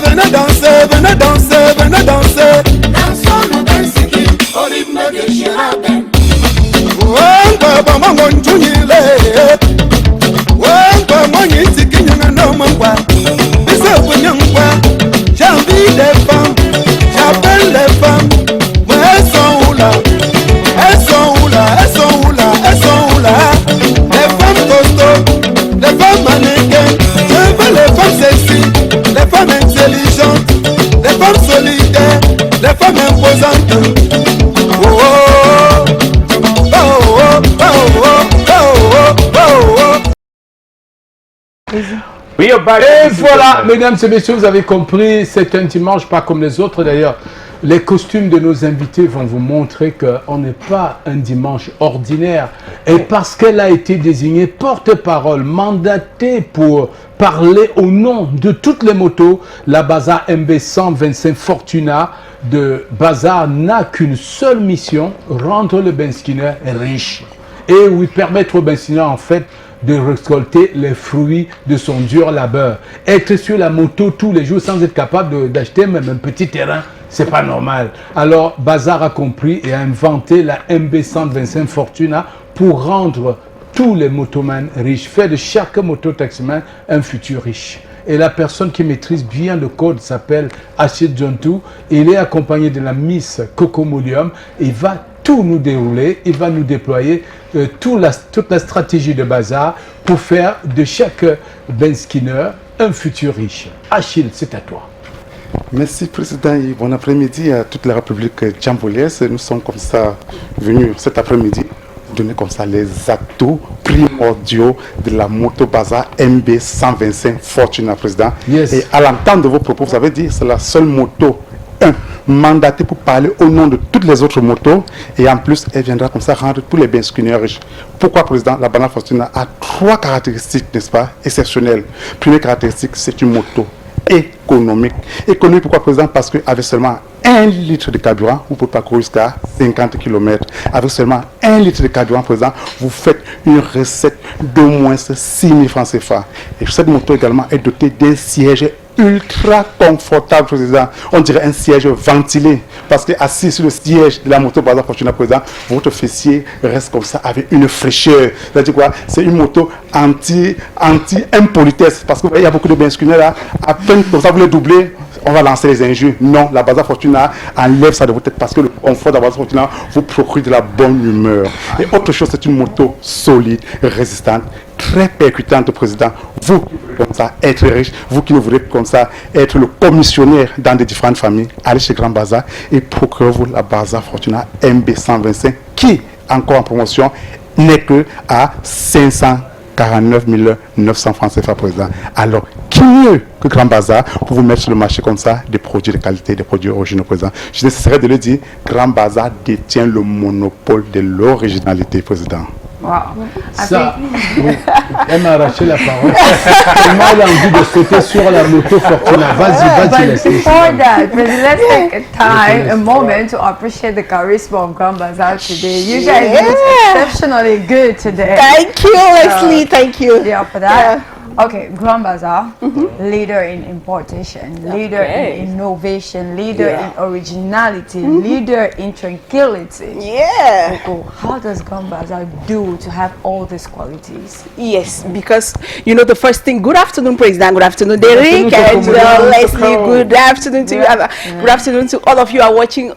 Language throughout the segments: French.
Venez danser, venez danser, venez danser. Dansons nos bensikis au rythme des chirabins. Wanga bamango njunyile. Wanga moni tikinyanga no mangwa. Bisa bunyangwa. J'invite les femmes, j'appelle les femmes. Mais elles sont où là? Elles sont où là? Elles sont où là? Elles sont où là? Les femmes costauds, les femmes mannequins. Je veux les femmes sexy, les femmes intelligentes, les femmes solidaires, les femmes imposantes. Oh oh oh oh oh oh oh oh. Oui, et voilà, mesdames et messieurs, vous avez compris, c'est un dimanche pas comme les autres d'ailleurs. Les costumes de nos invités vont vous montrer qu'on n'est pas un dimanche ordinaire. Et parce qu'elle a été désignée porte-parole, mandatée pour parler au nom de toutes les motos, la Baza MB125 Fortuna de Baza n'a qu'une seule mission, rendre le Benskiner riche. Et lui permettre au Benskiner en fait de récolter les fruits de son dur labeur. Être sur la moto tous les jours sans être capable d'acheter même un petit terrain, c'est pas normal. Alors, Bazar a compris et a inventé la MB125 Fortuna pour rendre tous les motomans riches, faire de chaque mototaximan un futur riche. Et la personne qui maîtrise bien le code s'appelle Achid Jontou. Il est accompagné de la Miss Coco Moulium. Il va tout nous dérouler, il va nous déployer toute la stratégie de Bazar pour faire de chaque Benskiner un futur riche. Achille, c'est à toi. Merci Président et bon après-midi à toute la République djambolaise. Nous sommes comme ça venus cet après-midi donner comme ça les atouts primordiaux de la moto Baza MB125 Fortuna, Président. Yes. Et à l'entente de vos propos, vous avez dit c'est la seule moto mandatée pour parler au nom de toutes les autres motos et en plus elle viendra comme ça rendre tous les Benskiner riches. Pourquoi, Président? La Baza Fortuna a trois caractéristiques, n'est-ce pas, exceptionnelles. Première caractéristique, c'est une moto économique. Économique pourquoi, Président? Parce qu'avec seulement 1 litre de carburant, vous pouvez parcourir jusqu'à 50 km. Avec seulement 1 litre de carburant, Président, vous faites une recette d'au moins 6 000 francs CFA. Et cette moto également est dotée d'un siège ultra confortable, Président. On dirait un siège ventilé. Parce que assis sur le siège de la moto Baza Fortuna, Président, votre fessier reste comme ça avec une fraîcheur. C'est-à-dire quoi? C'est une moto anti-impolitesse. Parce qu'il y a beaucoup de Benskiner là, à peine comme ça vous les doublez, on va lancer les injures. Non, la Baza Fortuna enlève ça de votre tête parce que le confort de la Baza Fortuna vous procure de la bonne humeur. Et autre chose, c'est une moto solide, résistante, très percutante, Président. Vous qui voulez comme ça être riche, vous qui voulez comme ça être le commissionnaire dans des différentes familles, allez chez Grand Baza et procurez-vous la Baza Fortuna MB125 qui, encore en promotion, n'est que à 549 900 francs CFA, Président. Alors, qui mieux que Grand Baza pour vous mettre sur le marché comme ça des produits de qualité, des produits originaux, Président? Je nécessaire de le dire, Grand Baza détient le monopole de l'originalité, Président. Wow. Ça, elle m'a arraché la parole. Tellement elle a envie de sauter sur la moto Fortuna. Vas-y, But before that, let's take a moment to appreciate the charisma of Grand Bazaar today. You guys look exceptionally good today. Thank you, Leslie. Thank you. Yeah, for that. Okay, Grand Bazaar, leader in importation, leader in innovation, leader in originality, leader in tranquility. Yeah. Coco, how does Grand Bazaar do to have all these qualities? Yes, because you know the first thing. Good afternoon, President. Good afternoon, Derek and Leslie. Good afternoon to you. Good afternoon to all of you who are watching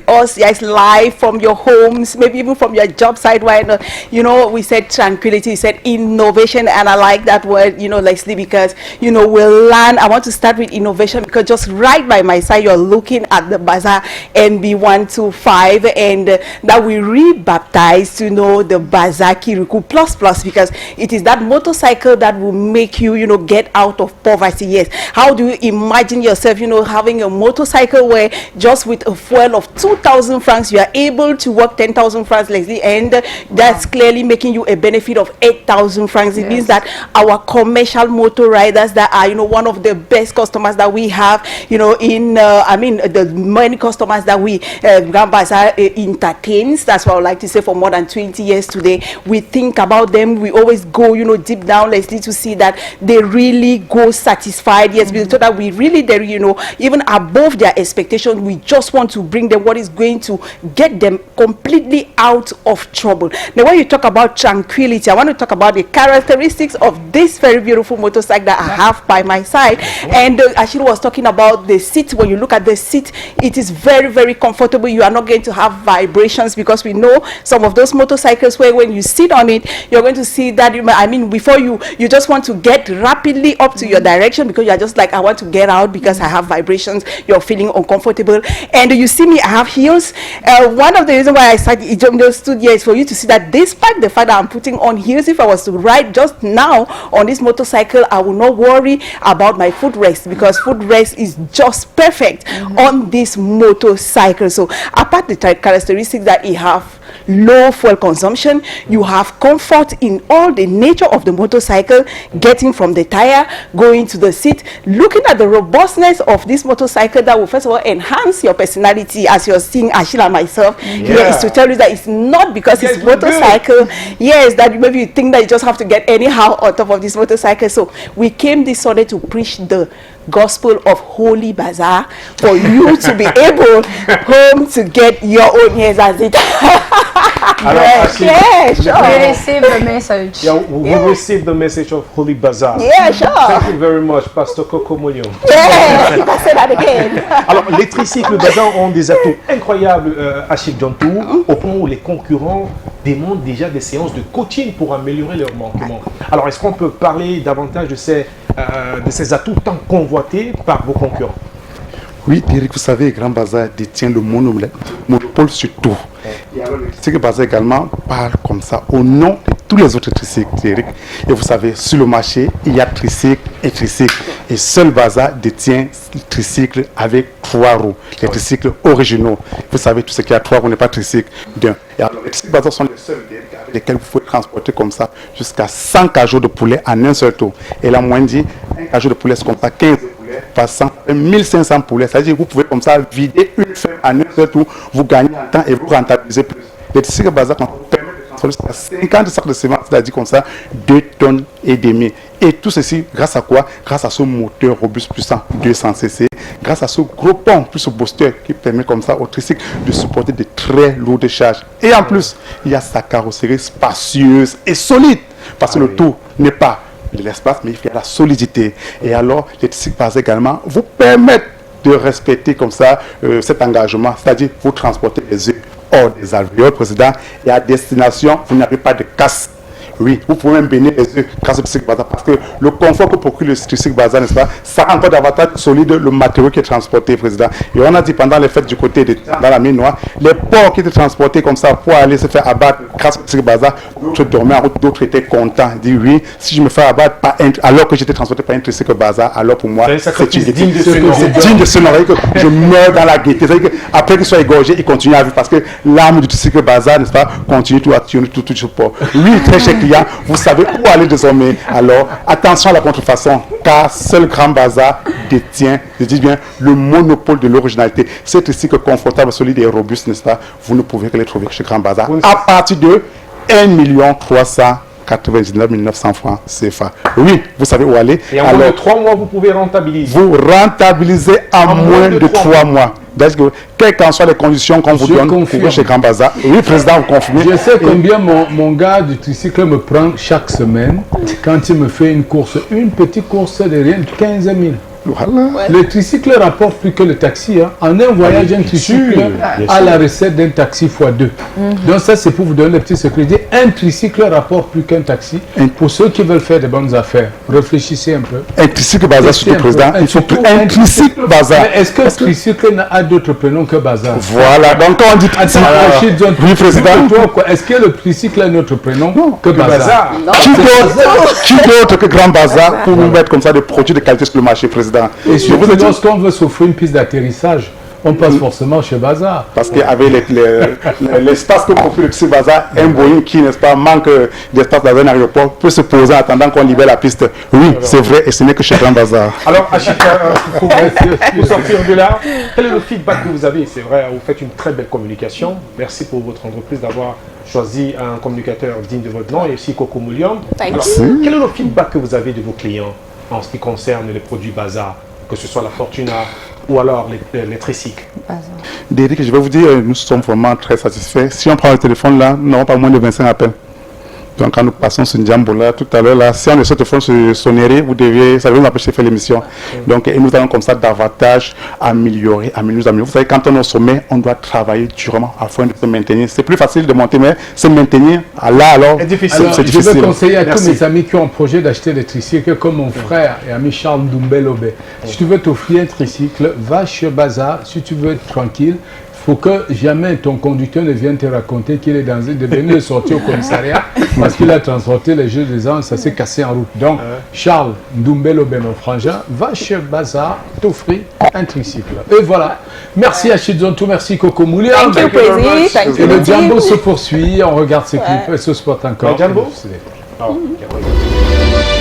us guys live from your homes, maybe even from your job site. Why not? You know, we said tranquility, we said innovation, and I like that word. You know, Leslie, because you know we'll learn. I want to start with innovation because just right by my side you're looking at the Baza MB125 and that we rebaptized to know the Baza Kirikou Plus because it is that motorcycle that will make you, you know, get out of poverty. Yes. How do you imagine yourself, you know, having a motorcycle where just with a fuel of 2,000 francs you are able to work 10,000 francs, Leslie, and that's clearly making you a benefit of 8,000 francs. It means that our commercial motor riders that are, you know, one of the best customers that we have, you know, in, the many customers that we, Grand Bazaar entertains. That's what I would like to say. For more than 20 years today, we think about them. We always go, you know, deep down, Leslie, to see that they really go satisfied. Yes, so that we really, you know, even above their expectations, we just want to bring them what is going to get them completely out of trouble. Now, when you talk about tranquility, I want to talk about the characteristics of this very beautiful motorcycle that I have by my side. And Ashil was talking about the seat. When you look at the seat, it is very, very comfortable. You are not going to have vibrations, because we know some of those motorcycles where when you sit on it, you're going to see that, before you just want to get rapidly up to your direction, because you're just like, I want to get out because I have vibrations. You're feeling uncomfortable. And you see me, I have heels. One of the reasons why I stood here is for you to see that despite the fact that I'm putting on heels, if I was to ride just now on this motorcycle, I will not worry about my footrest, because footrest is just perfect on this motorcycle. So apart the characteristics that it have, low fuel consumption, you have comfort in all the nature of the motorcycle, getting from the tire, going to the seat, looking at the robustness of this motorcycle that will first of all enhance your personality, as you're seeing Ashila and myself here, is to tell you that it's not because it's motorcycle, yes, that maybe you think that you just have to get anyhow on top of this motorcycle. So we came this Sunday to preach the gospel of Holy Bazaar for you to be able home to get your own, yes, as it. Yeah, sure. We receive the message. Yeah, we receive the message of Holy Bazaar. Yeah, sure. Thank you very much, Pastor Coco Molion. Yeah, you can say that again. Alors, les tricycles Bazaar ont des atouts incroyables, Achille Jantou, au point où les concurrents demandent déjà des séances de coaching pour améliorer leur manquement. Alors, est-ce qu'on peut parler davantage de ces atouts tant convoités par vos concurrents? Oui, Eric, vous savez, Grand Bazaar détient le monopole sur tout. Et alors, le tricycle Bazaar également parle comme ça au nom de tous les autres tricycles, Eric. Et vous savez, sur le marché, il y a tricycle et tricycle. Et seul Bazaar détient le tricycle avec 3 roues, les tricycles originaux. Vous savez, tout ce qui a 3 roues n'est pas tricycle d'un. Et alors, les tricycles Bazaar sont les seuls, Eric, avec lesquels vous pouvez transporter comme ça jusqu'à 100 cajots de poulet en un seul tour. Et la moyenne dit, un cajot de poulet, c'est comme ça, 15 passant 1500 poulets. C'est-à-dire que vous pouvez comme ça vider une ferme en un seul tour, vous gagnez en temps et vous rentabilisez plus. Les tricycles Bazaar permettent de transporter jusqu'à 50 sacs de semences, c'est-à-dire comme ça 2,5 tonnes. Et tout ceci, grâce à quoi? Grâce à ce moteur robuste puissant 200 cc, grâce à ce gros pont plus au booster qui permet comme ça au tricycle de supporter de très lourdes charges. Et en plus, il y a sa carrosserie spacieuse et solide, parce que le tout n'est pas de l'espace, mais il fait la solidité. Et alors, les tricycles Bazaar également vous permettent de respecter comme ça cet engagement, c'est-à-dire vous transportez les œufs hors des alvéoles, président, et à destination, vous n'avez pas de casse. Oui, vous pouvez même bénir les œufs grâce au tricycle Bazaar, parce que le confort que procure le tricycle Bazaar, n'est-ce pas, ça rend encore davantage solide le matériau qui est transporté, président. Et on a dit pendant les fêtes du côté de dans la mine noire, les porcs qui étaient transportés comme ça pour aller se faire abattre grâce au tricycle Bazaar, d'autres dormaient en route, d'autres étaient contents. Ils disent oui, si je me fais abattre alors que j'étais transporté par un tricycle Bazaar, alors pour moi, c'est digne de ce nom. Je meurs dans la gaieté. C'est-à-dire qu'après qu'il soit égorgé, il continue à vivre, parce que l'âme du tricycle Bazaar, n'est-ce pas, continue tout à tuer tout ce port. Oui, très cher client, vous savez où aller désormais. Alors, attention à la contrefaçon, car seul Grand Bazaar détient, je dis bien, le monopole de l'originalité. Ces tricycles confortables, solides et robustes, n'est-ce pas, vous ne pouvez que les trouver chez Grand Bazaar à partir de 1 399 900 francs CFA. Oui, vous savez où aller. Et en moins de 3 mois, vous pouvez rentabiliser. Vous rentabilisez en moins de 3 mois. Quelles qu'en soient les conditions qu'on vous donne pour chez Grand Bazaar. Oui, président, vous confirmez. Je sais combien mon gars du tricycle me prend chaque semaine quand il me fait une course. Une petite course de rien de 15 000. Voilà. Le tricycle rapporte plus que le taxi. Hein. En un voyage, un tricycle a la recette d'un taxi x2. Donc ça, c'est pour vous donner le petit secret. Un tricycle rapporte plus qu'un taxi. Pour ceux qui veulent faire de bonnes affaires, réfléchissez un peu. Un tricycle Bazaar, surtout, président. Il faut plus un tricycle Bazaar. Est-ce que le tricycle a d'autres prénoms que Bazaar? Voilà. Donc quand on dit tricycle, oui, président. Est-ce que le tricycle a un autre prénom que Bazaar? Qui d'autre que Grand Bazaar pour nous mettre comme ça des produits de qualité sur le marché, président? Et surtout, lorsqu'on veut s'offrir une piste d'atterrissage, on passe forcément chez Baza. Parce qu'avec l'espace que confie le petit bazar, un Boeing qui, n'est-ce pas, manque d'espace dans un aéroport peut se poser en attendant qu'on libère la piste. Oui, c'est vrai, et ce n'est que chez Grand Bazar. Alors, Achille, pour sortir de là, quel est le feedback que vous avez? C'est vrai, vous faites une très belle communication. Merci pour votre entreprise d'avoir choisi un communicateur digne de votre nom et aussi Cocomoulium. Alors, quel est le feedback que vous avez de vos clients en ce qui concerne les produits Bazar, que ce soit la Fortuna ou alors les tricycles? Derrick, je vais vous dire, nous sommes vraiment très satisfaits. Si on prend le téléphone là, nous n'aurons pas moins de 25 appels. Donc quand nous passons sur Ndiambo là, tout à l'heure là, si on est sur le téléphone sur sonnerie, ça va nous empêcher de faire l'émission. Donc et nous allons comme ça davantage améliorer. Vous savez, quand on est au sommet, on doit travailler durement afin de se maintenir. C'est plus facile de monter, mais se maintenir là alors, c'est difficile. Je veux conseiller à tous mes amis qui ont un projet d'acheter des tricycles, comme mon frère et ami Charles Ndumbel-Obe. Si tu veux t'offrir un tricycle, va chez Baza. Si tu veux être tranquille, il faut que jamais ton conducteur ne vienne te raconter qu'il est dans une de sortir au commissariat parce qu'il a transporté les jeux des ans, ça s'est cassé en route. Donc, Charles Ndumbel-Obe, mon frangin, va chez Baza t'offrir un tricycle. Et voilà. Merci à Chidontou, merci Cocomoulium. Et le Djambo se poursuit, on regarde ses clips et se sport encore. Djambo?